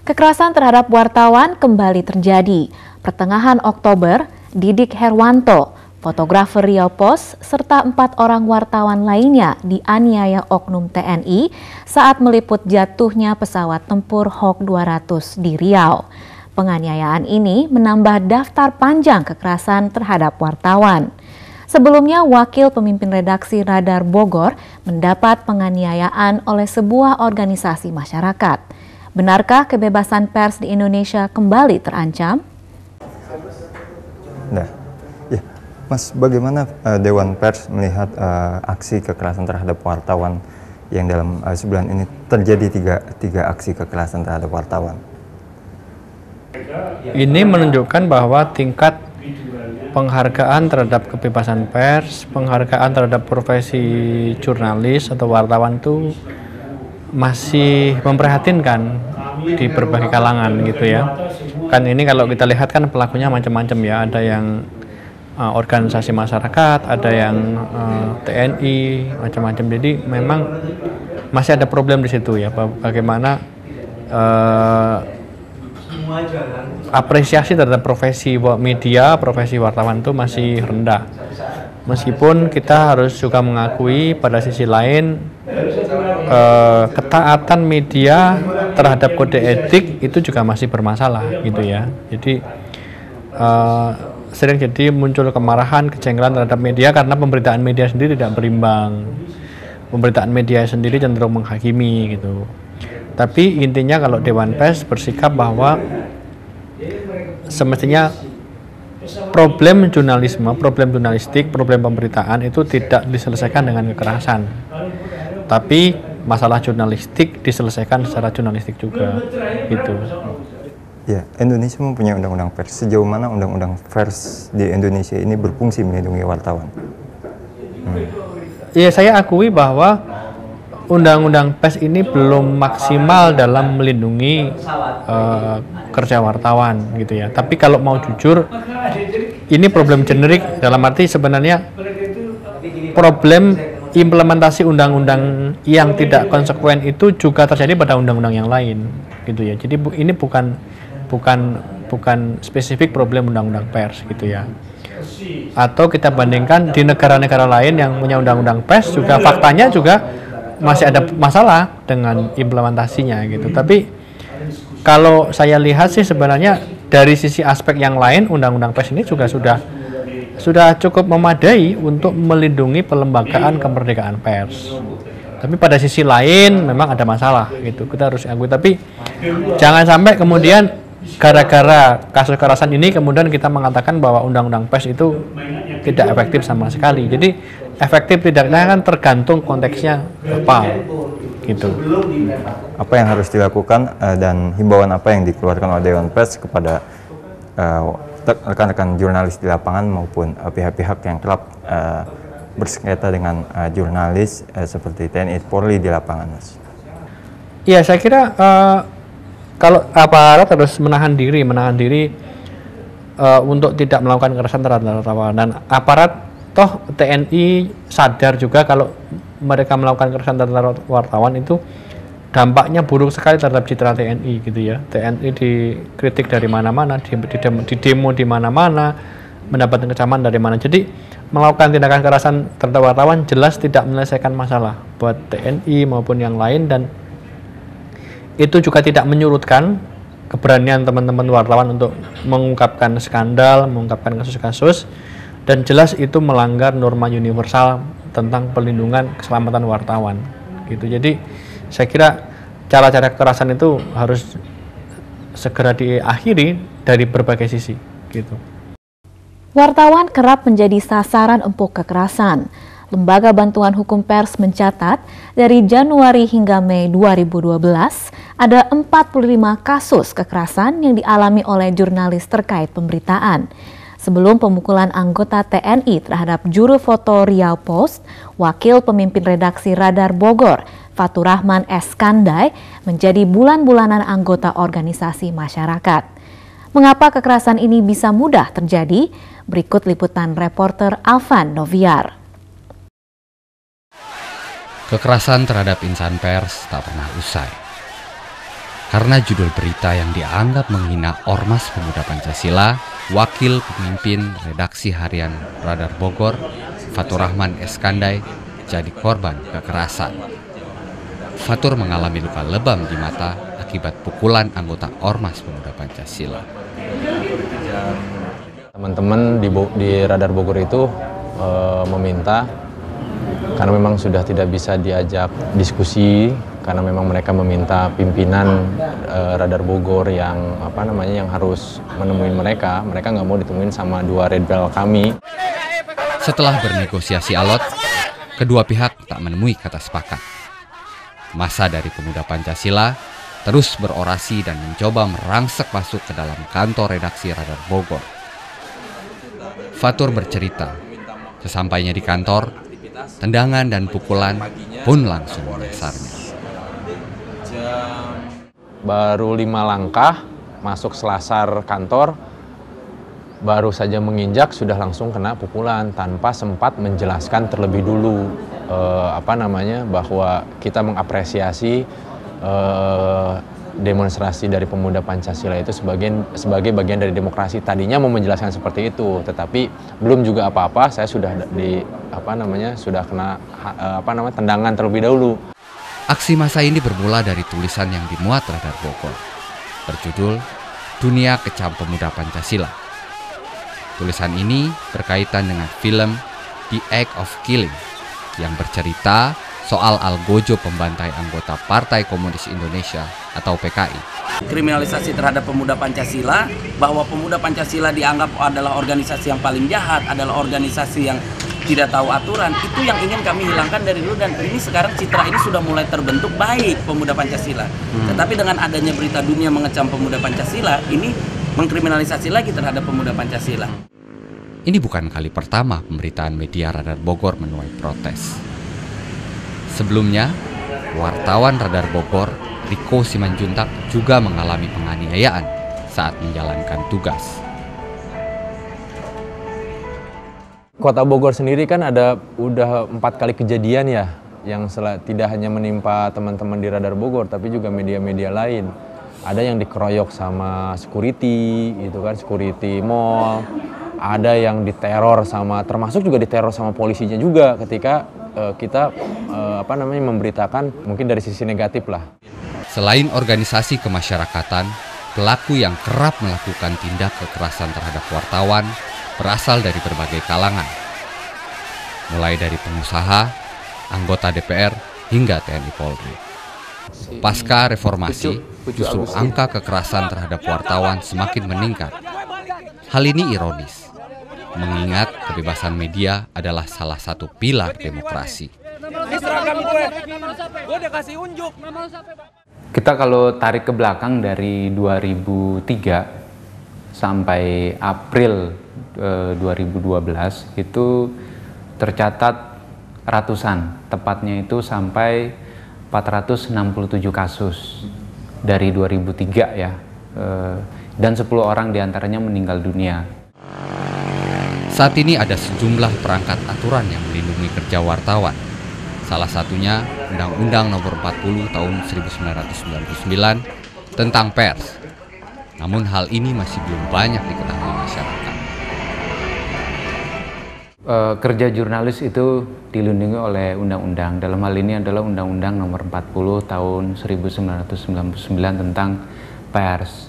Kekerasan terhadap wartawan kembali terjadi. Pertengahan Oktober, Didik Herwanto, fotografer Riau Post, serta 4 orang wartawan lainnya dianiaya oknum TNI saat meliput jatuhnya pesawat tempur Hawk 200 di Riau. Penganiayaan ini menambah daftar panjang kekerasan terhadap wartawan. Sebelumnya, wakil pemimpin redaksi Radar Bogor mendapat penganiayaan oleh sebuah organisasi masyarakat. Benarkah kebebasan pers di Indonesia kembali terancam? Nah, ya, Mas, bagaimana Dewan Pers melihat aksi kekerasan terhadap wartawan yang dalam sebulan ini terjadi tiga aksi kekerasan terhadap wartawan? Ini menunjukkan bahwa tingkat penghargaan terhadap kebebasan pers, penghargaan terhadap profesi jurnalis atau wartawan itu masih memprihatinkan di berbagai kalangan gitu ya. Kan ini kalau kita lihat kan pelakunya macam-macam ya, ada yang organisasi masyarakat, ada yang TNI, macam-macam. Jadi memang masih ada problem di situ ya, bagaimana apresiasi terhadap profesi media, profesi wartawan itu masih rendah. Meskipun kita harus juga mengakui pada sisi lain ketaatan media terhadap kode etik itu juga masih bermasalah gitu ya. Jadi sering jadi muncul kemarahan, kejengkelan terhadap media karena pemberitaan media sendiri tidak berimbang. Pemberitaan media sendiri cenderung menghakimi gitu. Tapi intinya kalau Dewan Pers bersikap bahwa semestinya problem jurnalisme, problem jurnalistik, problem pemberitaan itu tidak diselesaikan dengan kekerasan. Tapi masalah jurnalistik diselesaikan secara jurnalistik juga, gitu. Ya, Indonesia mempunyai undang-undang pers. Sejauh mana undang-undang pers di Indonesia ini berfungsi melindungi wartawan? Ya, saya akui bahwa undang-undang pers ini belum maksimal dalam melindungi kerja wartawan, gitu ya. Tapi kalau mau jujur, ini problem generik dalam arti sebenarnya problem implementasi undang-undang yang tidak konsekuen itu juga terjadi pada undang-undang yang lain, gitu ya. Jadi ini bukan spesifik problem undang-undang pers, gitu ya. Atau kita bandingkan di negara-negara lain yang punya undang-undang pers juga faktanya juga masih ada masalah dengan implementasinya, gitu. Tapi kalau saya lihat sih sebenarnya dari sisi aspek yang lain undang-undang pers ini juga sudah cukup memadai untuk melindungi pelembagaan kemerdekaan pers. Tapi pada sisi lain memang ada masalah gitu, kita harus akui. Tapi jangan sampai kemudian gara-gara kasus kekerasan ini kemudian kita mengatakan bahwa undang-undang pers itu tidak efektif sama sekali. Jadi efektif tidaknya kan tergantung konteksnya apa gitu. Apa yang harus dilakukan dan himbauan apa yang dikeluarkan oleh Dewan Pers kepada rekan-rekan jurnalis di lapangan maupun pihak-pihak yang kerap bersengketa dengan jurnalis seperti TNI Polri di lapangan, Mas? Iya, saya kira kalau aparat harus menahan diri untuk tidak melakukan kekerasan terhadap wartawan, dan aparat toh TNI sadar juga kalau mereka melakukan kekerasan terhadap wartawan itu dampaknya buruk sekali terhadap citra TNI gitu ya. TNI dikritik dari mana-mana, di demo di mana-mana, mendapatkan kecaman dari mana. Jadi melakukan tindakan kekerasan terhadap wartawan jelas tidak menyelesaikan masalah buat TNI maupun yang lain, dan itu juga tidak menyurutkan keberanian teman-teman wartawan untuk mengungkapkan skandal, mengungkapkan kasus-kasus, dan jelas itu melanggar norma universal tentang pelindungan keselamatan wartawan gitu. Jadi saya kira cara-cara kekerasan itu harus segera diakhiri dari berbagai sisi gitu. Wartawan kerap menjadi sasaran empuk kekerasan. Lembaga Bantuan Hukum Pers mencatat dari Januari hingga Mei 2012 ada 45 kasus kekerasan yang dialami oleh jurnalis terkait pemberitaan. Sebelum pemukulan anggota TNI terhadap juru foto Riau Post, wakil pemimpin redaksi Radar Bogor, Fatur Rahman Eskandai, menjadi bulan-bulanan anggota organisasi masyarakat. Mengapa kekerasan ini bisa mudah terjadi? Berikut liputan reporter Alvan Noviar. Kekerasan terhadap insan pers tak pernah usai. Karena judul berita yang dianggap menghina Ormas Pemuda Pancasila, Wakil Pemimpin Redaksi Harian Radar Bogor, Fatur Rahman Eskandai, jadi korban kekerasan. Fatur mengalami luka lebam di mata akibat pukulan anggota Ormas Pemuda Pancasila. Teman-teman di Radar Bogor itu meminta, karena memang sudah tidak bisa diajak diskusi, karena memang mereka meminta pimpinan Radar Bogor yang yang harus menemui mereka nggak mau ditemuin sama dua rebel kami. Setelah bernegosiasi alot, kedua pihak tak menemui kata sepakat. Massa dari Pemuda Pancasila terus berorasi dan mencoba merangsek masuk ke dalam kantor redaksi Radar Bogor. Fatur bercerita, sesampainya di kantor, tendangan dan pukulan pun langsung menyasarnya. Baru 5 langkah masuk selasar kantor, baru saja menginjak sudah langsung kena pukulan tanpa sempat menjelaskan terlebih dulu bahwa kita mengapresiasi demonstrasi dari Pemuda Pancasila itu sebagai bagian dari demokrasi. Tadinya mau menjelaskan seperti itu, tetapi belum juga apa-apa, saya sudah sudah kena tendangan terlebih dahulu. Aksi massa ini bermula dari tulisan yang dimuat Radar Bogor, berjudul Dunia Kecam Pemuda Pancasila. Tulisan ini berkaitan dengan film The Act of Killing yang bercerita soal algojo pembantai anggota Partai Komunis Indonesia atau PKI. Kriminalisasi terhadap pemuda Pancasila, bahwa pemuda Pancasila dianggap adalah organisasi yang paling jahat, adalah organisasi yang tidak tahu aturan, itu yang ingin kami hilangkan dari dulu, dan ini sekarang citra ini sudah mulai terbentuk baik pemuda Pancasila. Tetapi dengan adanya berita dunia mengecam pemuda Pancasila, ini mengkriminalisasi lagi terhadap pemuda Pancasila. Ini bukan kali pertama pemberitaan media Radar Bogor menuai protes. Sebelumnya, wartawan Radar Bogor, Riko Simanjuntak, juga mengalami penganiayaan saat menjalankan tugas. Kota Bogor sendiri kan udah 4 kali kejadian ya, yang tidak hanya menimpa teman-teman di Radar Bogor, tapi juga media-media lain. Ada yang dikeroyok sama security, gitu kan, security mall. Ada yang diteror termasuk juga diteror sama polisinya juga ketika kita memberitakan mungkin dari sisi negatif lah. Selain organisasi kemasyarakatan, pelaku yang kerap melakukan tindak kekerasan terhadap wartawan berasal dari berbagai kalangan, mulai dari pengusaha, anggota DPR, hingga TNI Polri. Pasca reformasi, justru angka kekerasan terhadap wartawan semakin meningkat. Hal ini ironis, mengingat kebebasan media adalah salah satu pilar demokrasi. Kita kalau tarik ke belakang dari 2003 sampai April 2012 itu tercatat ratusan, tepatnya itu sampai 467 kasus dari 2003 ya, dan 10 orang diantaranya meninggal dunia. Saat ini ada sejumlah perangkat aturan yang melindungi kerja wartawan. Salah satunya Undang-Undang Nomor 40 Tahun 1999 tentang pers. Namun hal ini masih belum banyak diketahui masyarakat. Kerja jurnalis itu dilindungi oleh undang-undang. Dalam hal ini adalah Undang-Undang Nomor 40 Tahun 1999 tentang pers.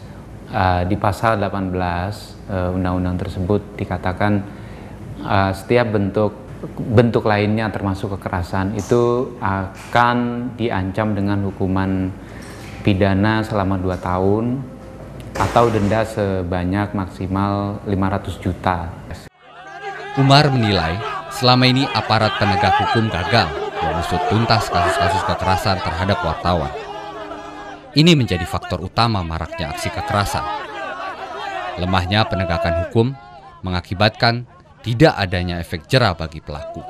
Di pasal 18 undang-undang tersebut dikatakan setiap bentuk lainnya termasuk kekerasan itu akan diancam dengan hukuman pidana selama 2 tahun atau denda sebanyak maksimal 500 juta. Umar menilai selama ini aparat penegak hukum gagal mengusut tuntas kasus-kasus kekerasan terhadap wartawan. Ini menjadi faktor utama maraknya aksi kekerasan. Lemahnya penegakan hukum mengakibatkan tidak adanya efek jera bagi pelaku.